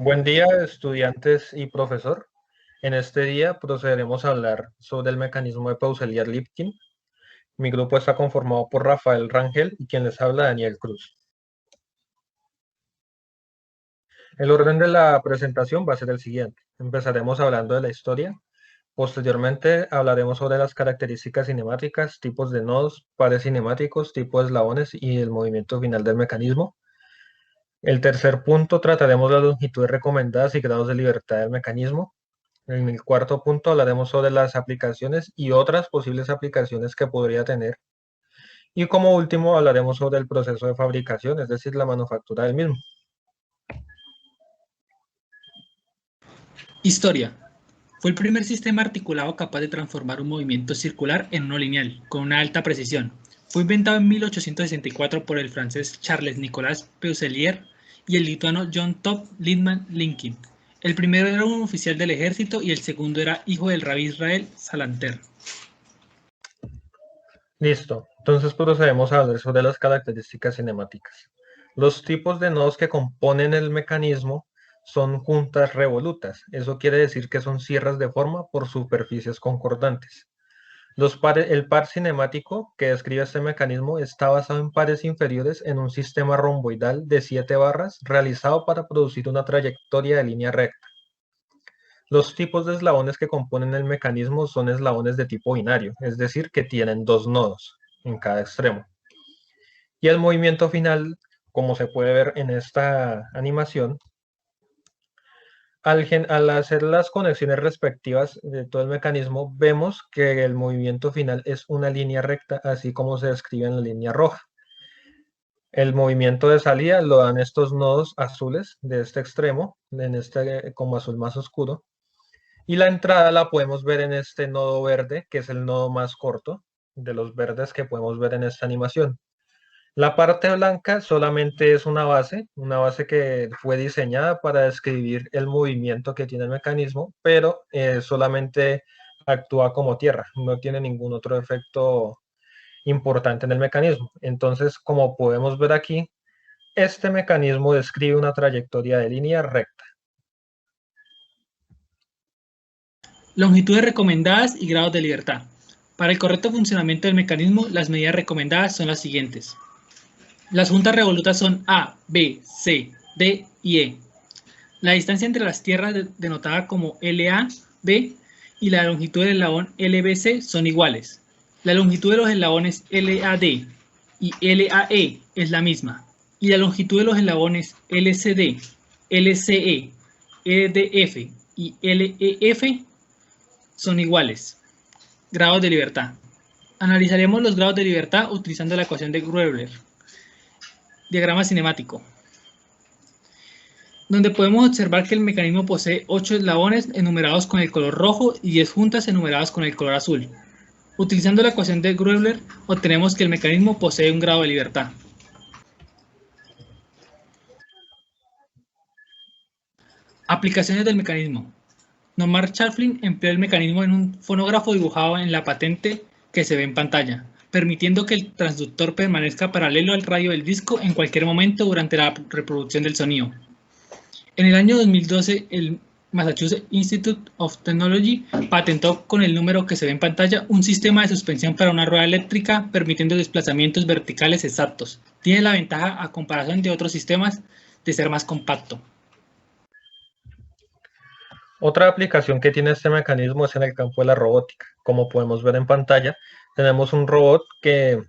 Buen día, estudiantes y profesor. En este día procederemos a hablar sobre el mecanismo de Pauselier-Lipkin. Mi grupo está conformado por Rafael Rangel y quien les habla, Daniel Cruz. El orden de la presentación va a ser el siguiente. Empezaremos hablando de la historia. Posteriormente hablaremos sobre las características cinemáticas, tipos de nodos, pares cinemáticos, tipos de eslabones y el movimiento final del mecanismo. El tercer punto trataremos las longitudes recomendadas y grados de libertad del mecanismo. En el cuarto punto hablaremos sobre las aplicaciones y otras posibles aplicaciones que podría tener. Y como último hablaremos sobre el proceso de fabricación, es decir, la manufactura del mismo. Historia. Fue el primer sistema articulado capaz de transformar un movimiento circular en uno lineal, con una alta precisión. Fue inventado en 1864 por el francés Charles-Nicolas Peaucellier y el lituano John Top Lindman Linkin. El primero era un oficial del ejército y el segundo era hijo del rabí Israel Salanter. Listo, entonces procedemos a hablar sobre las características cinemáticas. Los tipos de nodos que componen el mecanismo son juntas revolutas. Eso quiere decir que son sierras de forma por superficies concordantes. El par cinemático que describe este mecanismo está basado en pares inferiores en un sistema romboidal de 7 barras realizado para producir una trayectoria de línea recta. Los tipos de eslabones que componen el mecanismo son eslabones de tipo binario, es decir, que tienen dos nodos en cada extremo. Y el movimiento final, como se puede ver en esta animación, al hacer las conexiones respectivas de todo el mecanismo, vemos que el movimiento final es una línea recta, así como se describe en la línea roja. El movimiento de salida lo dan estos nodos azules de este extremo, en este como azul más oscuro, y la entrada la podemos ver en este nodo verde, que es el nodo más corto de los verdes que podemos ver en esta animación. La parte blanca solamente es una base que fue diseñada para describir el movimiento que tiene el mecanismo, pero solamente actúa como tierra, no tiene ningún otro efecto importante en el mecanismo. Entonces, como podemos ver aquí, este mecanismo describe una trayectoria de línea recta. Longitudes recomendadas y grados de libertad. Para el correcto funcionamiento del mecanismo, las medidas recomendadas son las siguientes. Las juntas revolutas son A, B, C, D y E. La distancia entre las tierras denotada como LA, B y la longitud del eslabón LBC son iguales. La longitud de los eslabones LAD y LAE es la misma. Y la longitud de los eslabones LCD, LCE, LDF y LEF son iguales. Grados de libertad. Analizaremos los grados de libertad utilizando la ecuación de Gröbler. Diagrama cinemático, donde podemos observar que el mecanismo posee 8 eslabones enumerados con el color rojo y 10 juntas enumeradas con el color azul. Utilizando la ecuación de Gröbler, obtenemos que el mecanismo posee un grado de libertad. Aplicaciones del mecanismo. Nomar Chaplin empleó el mecanismo en un fonógrafo dibujado en la patente que se ve en pantalla, permitiendo que el transductor permanezca paralelo al radio del disco en cualquier momento durante la reproducción del sonido. En el año 2012, el Massachusetts Institute of Technology patentó con el número que se ve en pantalla un sistema de suspensión para una rueda eléctrica permitiendo desplazamientos verticales exactos. Tiene la ventaja, a comparación de otros sistemas, de ser más compacto. Otra aplicación que tiene este mecanismo es en el campo de la robótica. Como podemos ver en pantalla, tenemos un robot que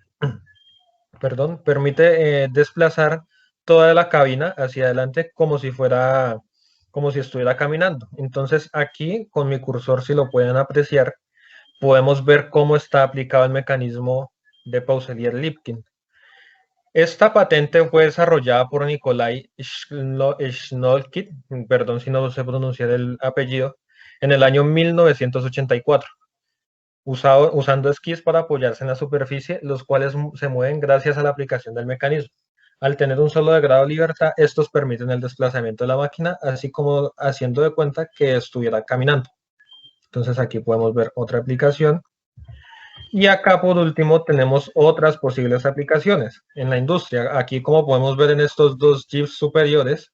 permite desplazar toda la cabina hacia adelante como si estuviera caminando. Entonces aquí con mi cursor, si lo pueden apreciar, podemos ver cómo está aplicado el mecanismo de Pauselier-Lipkin. Esta patente fue desarrollada por Nikolai Shnolkit, perdón si no sé pronunciar el apellido, en el año 1984, usando esquís para apoyarse en la superficie, los cuales se mueven gracias a la aplicación del mecanismo. Al tener un solo de grado de libertad, estos permiten el desplazamiento de la máquina, así como haciendo de cuenta que estuviera caminando. Entonces aquí podemos ver otra aplicación. Y acá por último tenemos otras posibles aplicaciones en la industria. Aquí como podemos ver en estos dos GIFs superiores,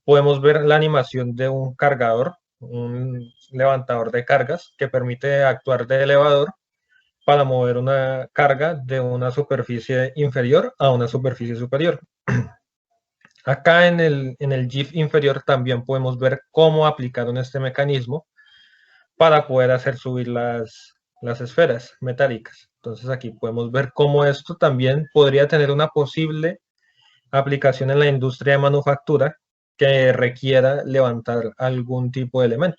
podemos ver la animación de un cargador, un levantador de cargas que permite actuar de elevador para mover una carga de una superficie inferior a una superficie superior. Acá en el GIF inferior también podemos ver cómo aplicaron este mecanismo para poder hacer subir las esferas metálicas. Entonces aquí podemos ver cómo esto también podría tener una posible aplicación en la industria de manufactura que requiera levantar algún tipo de elemento.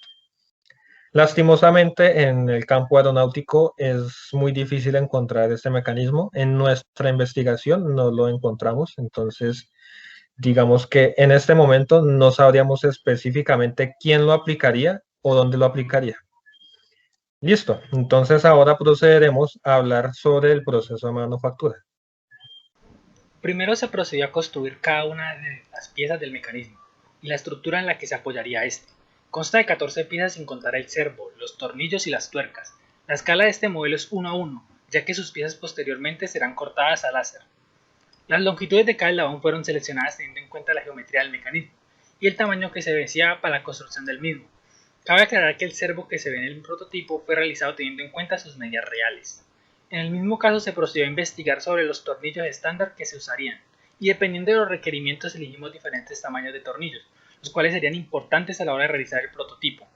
Lastimosamente, en el campo aeronáutico es muy difícil encontrar este mecanismo. En nuestra investigación no lo encontramos, entonces digamos que en este momento no sabríamos específicamente quién lo aplicaría o dónde lo aplicaría. Listo, entonces ahora procederemos a hablar sobre el proceso de manufactura. Primero se procedió a construir cada una de las piezas del mecanismo y la estructura en la que se apoyaría este. Consta de 14 piezas sin contar el servo, los tornillos y las tuercas. La escala de este modelo es 1 a 1, ya que sus piezas posteriormente serán cortadas a láser. Las longitudes de cada eslabón fueron seleccionadas teniendo en cuenta la geometría del mecanismo y el tamaño que se deseaba para la construcción del mismo. Cabe aclarar que el servo que se ve en el prototipo fue realizado teniendo en cuenta sus medidas reales. En el mismo caso se procedió a investigar sobre los tornillos estándar que se usarían, y dependiendo de los requerimientos elegimos diferentes tamaños de tornillos, los cuales serían importantes a la hora de realizar el prototipo.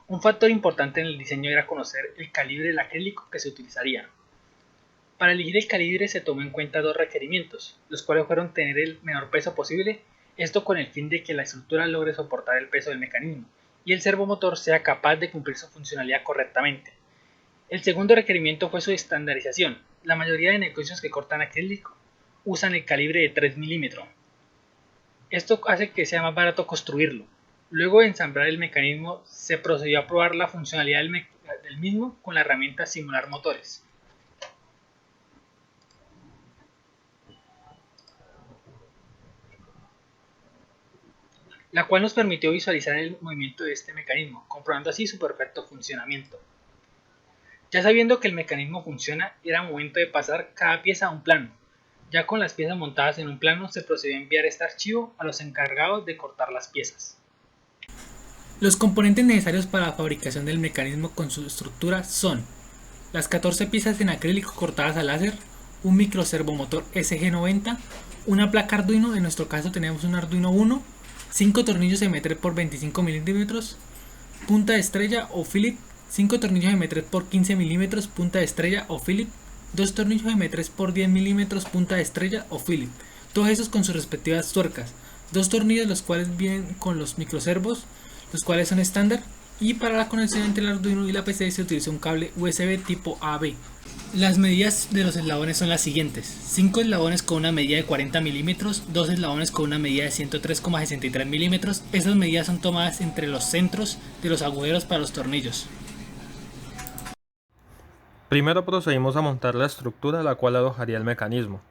Un factor importante en el diseño era conocer el calibre del acrílico que se utilizaría. Para elegir el calibre se tomó en cuenta dos requerimientos, los cuales fueron tener el menor peso posible, esto con el fin de que la estructura logre soportar el peso del mecanismo, y el servomotor sea capaz de cumplir su funcionalidad correctamente. El segundo requerimiento fue su estandarización. La mayoría de negocios que cortan acrílico usan el calibre de 3 mm. Esto hace que sea más barato construirlo. Luego de ensamblar el mecanismo, se procedió a probar la funcionalidad del mismo con la herramienta simular motores. La cual nos permitió visualizar el movimiento de este mecanismo, comprobando así su perfecto funcionamiento. Ya sabiendo que el mecanismo funciona, era momento de pasar cada pieza a un plano. Ya con las piezas montadas en un plano, se procedió a enviar este archivo a los encargados de cortar las piezas. Los componentes necesarios para la fabricación del mecanismo con su estructura son las 14 piezas en acrílico cortadas a láser, un microservomotor SG90, una placa Arduino, en nuestro caso tenemos un Arduino Uno, 5 tornillos M3 por 25 mm, punta de estrella o Phillips, 5 tornillos M3 por 15 mm, punta de estrella o Phillips, 2 tornillos M3 por 10 mm, punta de estrella o Phillips, todos esos con sus respectivas tuercas, 2 tornillos los cuales vienen con los microservos, los cuales son estándar, y para la conexión entre el Arduino y la PC se utiliza un cable USB tipo AB. Las medidas de los eslabones son las siguientes: 5 eslabones con una medida de 40 mm, 2 eslabones con una medida de 103,63 mm. Esas medidas son tomadas entre los centros de los agujeros para los tornillos. Primero procedimos a montar la estructura la cual alojaría el mecanismo.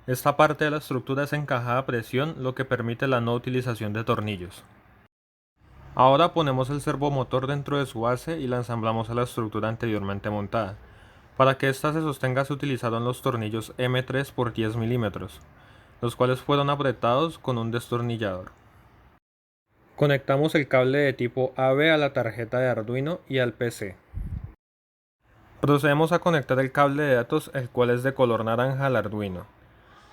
Esta parte de la estructura es encajada a presión, lo que permite la no utilización de tornillos. Ahora ponemos el servomotor dentro de su base y la ensamblamos a la estructura anteriormente montada. Para que ésta se sostenga se utilizaron los tornillos M3 por 10 mm, los cuales fueron apretados con un destornillador. Conectamos el cable de tipo AB a la tarjeta de Arduino y al PC. Procedemos a conectar el cable de datos, el cual es de color naranja, al Arduino.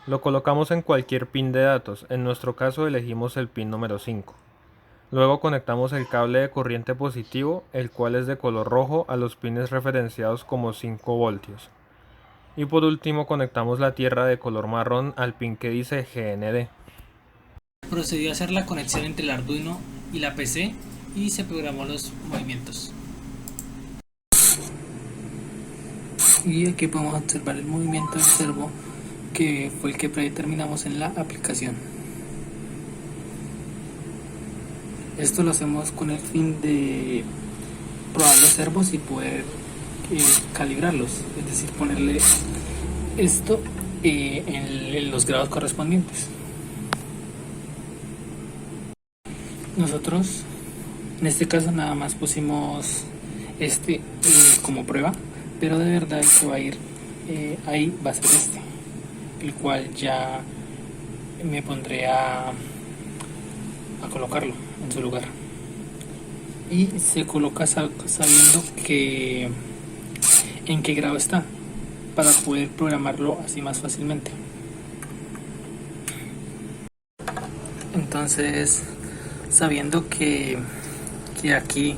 Lo colocamos en cualquier pin de datos, en nuestro caso elegimos el pin número 5. Luego conectamos el cable de corriente positivo, el cual es de color rojo, a los pines referenciados como 5 voltios. Y por último conectamos la tierra de color marrón al pin que dice GND. Procedió a hacer la conexión entre el Arduino y la PC y se programó los movimientos. Y aquí podemos observar el movimiento del servo, que fue el que predeterminamos en la aplicación. Esto lo hacemos con el fin de probar los servos y poder calibrarlos, es decir, ponerle esto en los grados correspondientes. Nosotros en este caso nada más pusimos como prueba, pero de verdad el que va a ir ahí va a ser el cual ya me pondré a a colocarlo en su lugar. Y se coloca sabiendo que en qué grado está, para poder programarlo así más fácilmente. Entonces, sabiendo que aquí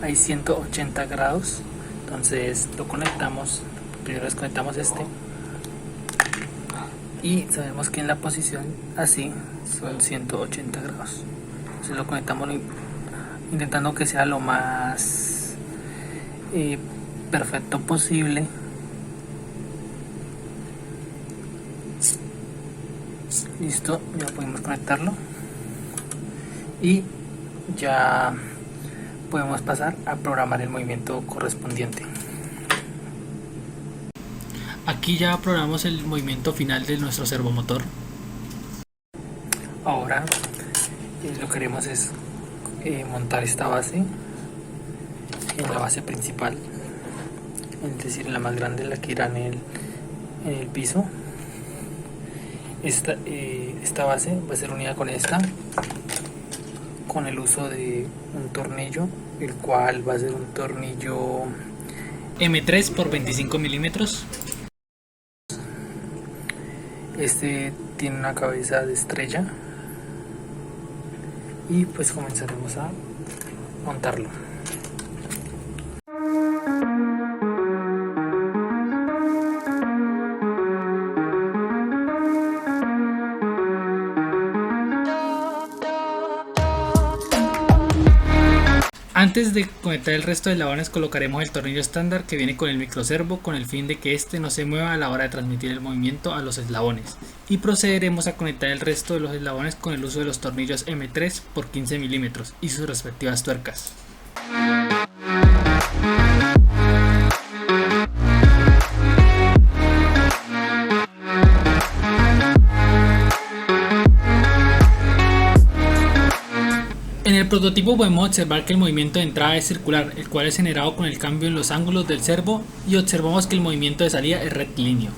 hay 180 grados, entonces lo conectamos. Primero desconectamos este y sabemos que en la posición así son 180 grados. Entonces lo conectamos intentando que sea lo más perfecto posible. Listo, ya podemos conectarlo y ya podemos pasar a programar el movimiento correspondiente. Aquí ya programamos el movimiento final de nuestro servomotor. Ahora lo que haremos es montar esta base en la base principal, es decir, la más grande, la que irá en el piso. Esta base va a ser unida con esta, con el uso de un tornillo, el cual va a ser un tornillo M3 por 25 milímetros. Este tiene una cabeza de estrella y pues comenzaremos a montarlo. Antes de conectar el resto de eslabones colocaremos el tornillo estándar que viene con el microservo con el fin de que este no se mueva a la hora de transmitir el movimiento a los eslabones, y procederemos a conectar el resto de los eslabones con el uso de los tornillos M3 por 15 milímetros y sus respectivas tuercas. En el prototipo podemos observar que el movimiento de entrada es circular, el cual es generado con el cambio en los ángulos del servo, y observamos que el movimiento de salida es rectilíneo.